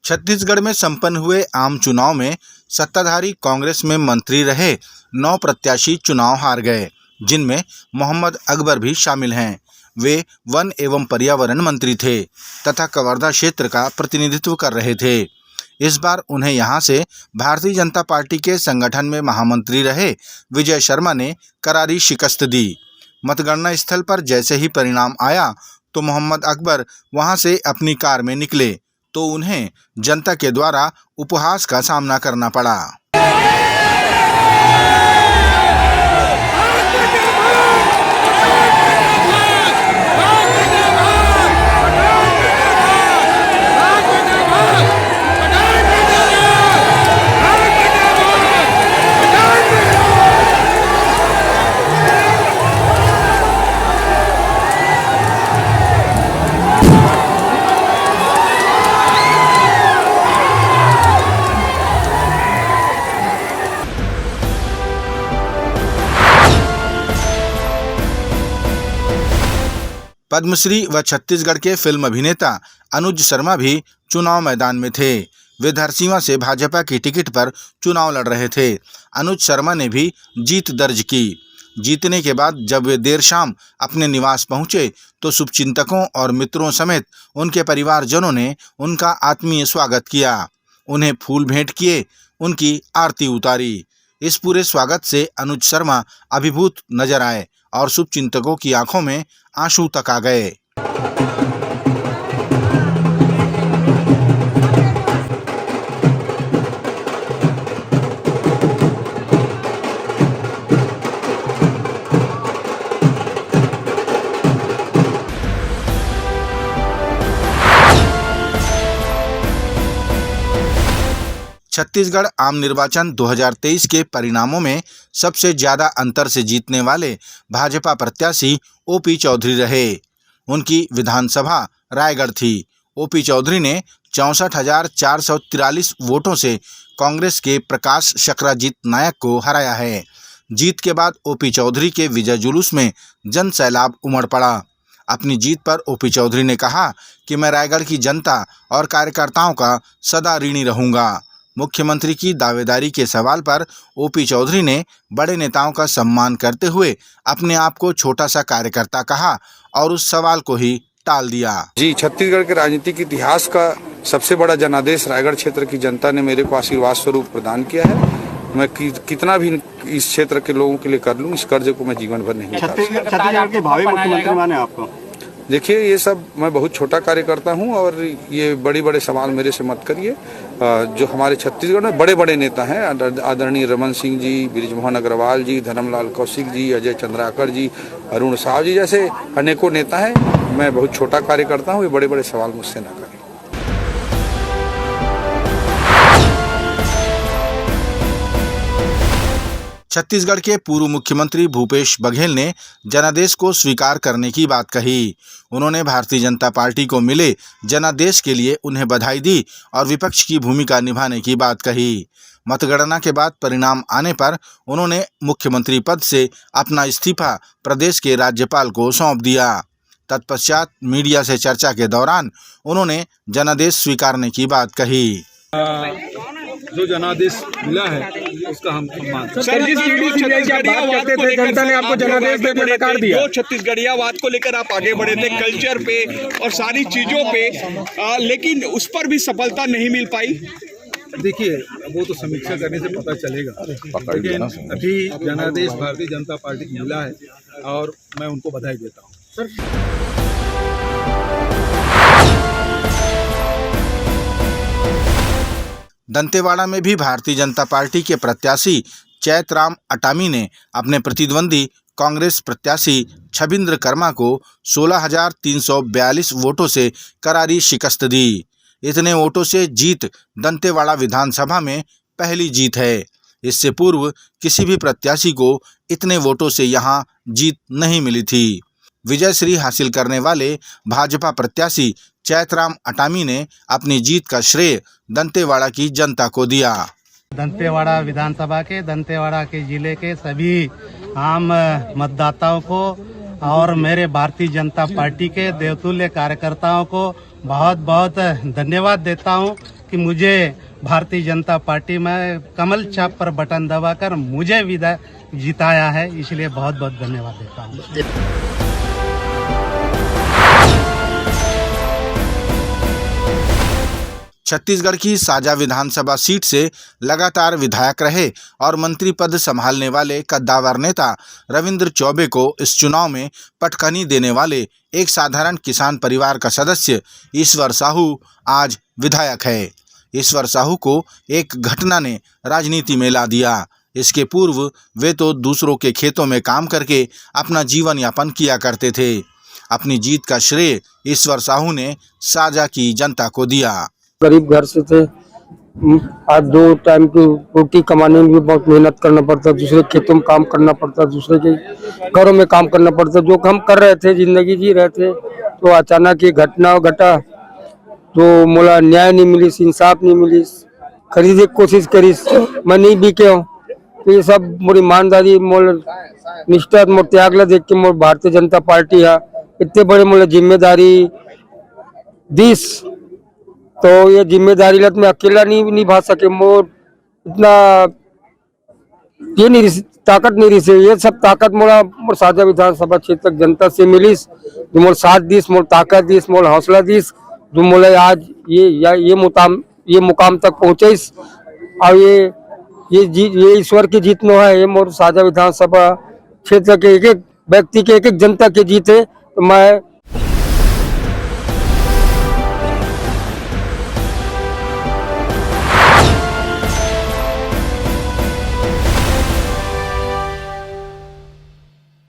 छत्तीसगढ़ में संपन्न हुए आम चुनाव में सत्ताधारी कांग्रेस में मंत्री रहे 9 प्रत्याशी चुनाव हार गए, जिनमें मोहम्मद अकबर भी शामिल हैं। वे वन एवं पर्यावरण मंत्री थे तथा कवर्धा क्षेत्र का प्रतिनिधित्व कर रहे थे। इस बार उन्हें यहां से भारतीय जनता पार्टी के संगठन में महामंत्री रहे विजय शर्मा ने करारी शिकस्त दी। मतगणना स्थल पर जैसे ही परिणाम आया तो मोहम्मद अकबर वहां से अपनी कार में निकले तो उन्हें जनता के द्वारा उपहास का सामना करना पड़ा। पद्मश्री व छत्तीसगढ़ के फिल्म अभिनेता अनुज शर्मा भी चुनाव मैदान में थे। वे धरसींवा से भाजपा की टिकट पर चुनाव लड़ रहे थे। अनुज शर्मा ने भी जीत दर्ज की। जीतने के बाद जब वे देर शाम अपने निवास पहुंचे तो शुभचिंतकों और मित्रों समेत उनके परिवारजनों ने उनका आत्मीय स्वागत किया, उन्हें फूल भेंट किए, उनकी आरती उतारी। इस पूरे स्वागत से अनुज शर्मा अभिभूत नजर आए और शुभचिंतकों की आंखों में आंसू तक आ गए। छत्तीसगढ़ आम निर्वाचन 2023 के परिणामों में सबसे ज्यादा अंतर से जीतने वाले भाजपा प्रत्याशी ओपी चौधरी रहे। उनकी विधानसभा रायगढ़ थी। ओपी चौधरी ने 64,443 वोटों से कांग्रेस के प्रकाश शक्राजीत नायक को हराया है। जीत के बाद ओपी चौधरी के विजय जुलूस में जन सैलाब उमड़ पड़ा। अपनी जीत पर ओपी चौधरी ने कहा कि मैं रायगढ़ की जनता और कार्यकर्ताओं का सदा ऋणी रहूंगा। मुख्यमंत्री की दावेदारी के सवाल पर ओपी चौधरी ने बड़े नेताओं का सम्मान करते हुए अपने आप को छोटा सा कार्यकर्ता कहा और उस सवाल को ही टाल दिया। जी, छत्तीसगढ़ के राजनीतिक इतिहास का सबसे बड़ा जनादेश रायगढ़ क्षेत्र की जनता ने मेरे को आशीर्वाद स्वरूप प्रदान किया है। मैं कितना भी इस क्षेत्र के लोगों के लिए कर लूं, इस कर्ज को मैं जीवन भर नहीं निकाल सकता। छत्तीसगढ़ के भावी मुख्यमंत्री माने आपको? देखिए, ये सब मैं बहुत छोटा कार्यकर्ता हूं और ये बड़े बड़े सवाल मेरे से मत करिए। जो हमारे छत्तीसगढ़ में बड़े बड़े नेता हैं, आदरणीय रमन सिंह जी, बृजमोहन अग्रवाल जी, धर्मलाल कौशिक जी, अजय चंद्राकर जी, अरुण साव जी जैसे अनेकों नेता हैं। मैं बहुत छोटा कार्यकर्ता हूँ, ये बड़े बड़े सवाल मुझसे ना करें। छत्तीसगढ़ के पूर्व मुख्यमंत्री भूपेश बघेल ने जनादेश को स्वीकार करने की बात कही। उन्होंने भारतीय जनता पार्टी को मिले जनादेश के लिए उन्हें बधाई दी और विपक्ष की भूमिका निभाने की बात कही। मतगणना के बाद परिणाम आने पर उन्होंने मुख्यमंत्री पद से अपना इस्तीफा प्रदेश के राज्यपाल को सौंप दिया। तत्पश्चात मीडिया से चर्चा के दौरान उन्होंने जनादेश स्वीकारने की बात कही। जो जनादेश मिला है उसका हम सम्मान। जनता ने आपको जनादेश देने से नकार दिया। जो छत्तीसगढ़ियावाद को लेकर आप आगे बढ़े थे, कल्चर पे और सारी चीजों पे, लेकिन उस पर भी सफलता नहीं मिल पाई। देखिए, वो तो समीक्षा करने से पता चलेगा, लेकिन अभी जनादेश भारतीय जनता पार्टी को मिला है और मैं उनको बधाई देता हूँ। दंतेवाड़ा में भी भारतीय जनता पार्टी के प्रत्याशी चैतराम अटामी ने अपने प्रतिद्वंदी कांग्रेस प्रत्याशी छबिंद्र कर्मा को 16,342 वोटों से करारी शिकस्त दी। इतने वोटों से जीत दंतेवाड़ा विधानसभा में पहली जीत है। इससे पूर्व किसी भी प्रत्याशी को इतने वोटों से यहां जीत नहीं मिली थी। विजय श्री हासिल करने वाले भाजपा प्रत्याशी चैतराम अटामी ने अपनी जीत का श्रेय दंतेवाड़ा की जनता को दिया। दंतेवाड़ा विधानसभा के, दंतेवाड़ा के जिले के सभी आम मतदाताओं को और मेरे भारतीय जनता पार्टी के देवतुल्य कार्यकर्ताओं को बहुत बहुत धन्यवाद देता हूं कि मुझे भारतीय जनता पार्टी में कमल छाप पर बटन दबाकर मुझे जिताया है, इसलिए बहुत बहुत धन्यवाद देता हूं। छत्तीसगढ़ की साजा विधानसभा सीट से लगातार विधायक रहे और मंत्री पद संभालने वाले कद्दावर नेता रविंद्र चौबे को इस चुनाव में पटखनी देने वाले एक साधारण किसान परिवार का सदस्य ईश्वर साहू आज विधायक है। ईश्वर साहू को एक घटना ने राजनीति में ला दिया। इसके पूर्व वे तो दूसरों के खेतों में काम करके अपना जीवन यापन किया करते थे। अपनी जीत का श्रेय ईश्वर साहू ने साजा की जनता को दिया। गरीब घर से थे, आज 2 टाइम की रोटी कमाने में भी बहुत मेहनत करना पड़ता, दूसरे खेतों में काम करना पड़ता, दूसरे के घरों में काम करना पड़ता। जो हम कर रहे थे, जिंदगी जी रहे थे, तो अचानक ये घटना घटा तो मोला न्याय नहीं मिली, इंसाफ नहीं मिली। खरीदे की कोशिश करी, मैं नहीं बिके हूँ। तो ये सब मोरी ईमानदारी, मोल निष्ठा, मोर त्याग ला देख के मोर भारतीय जनता पार्टी है इतने बड़े मोला जिम्मेदारी दीस, तो ये जिम्मेदारी लत मैं अकेला नहीं निभा सके। मोर इतना ये नहीं ताकत नहीं रही से, ये सब ताकत मोला मोर साजा विधानसभा क्षेत्र जनता से मिलीस, जो मोर साथ दीस, मोर ताकत दीस, मोर हौसला दीस, जो मोला आज ये मुकाम तक पहुँचीस। और ये ईश्वर की जीत नो है, ये मोर साजा विधानसभा क्षेत्र के एक एक व्यक्ति के एक एक जनता की जीत है। तो मैं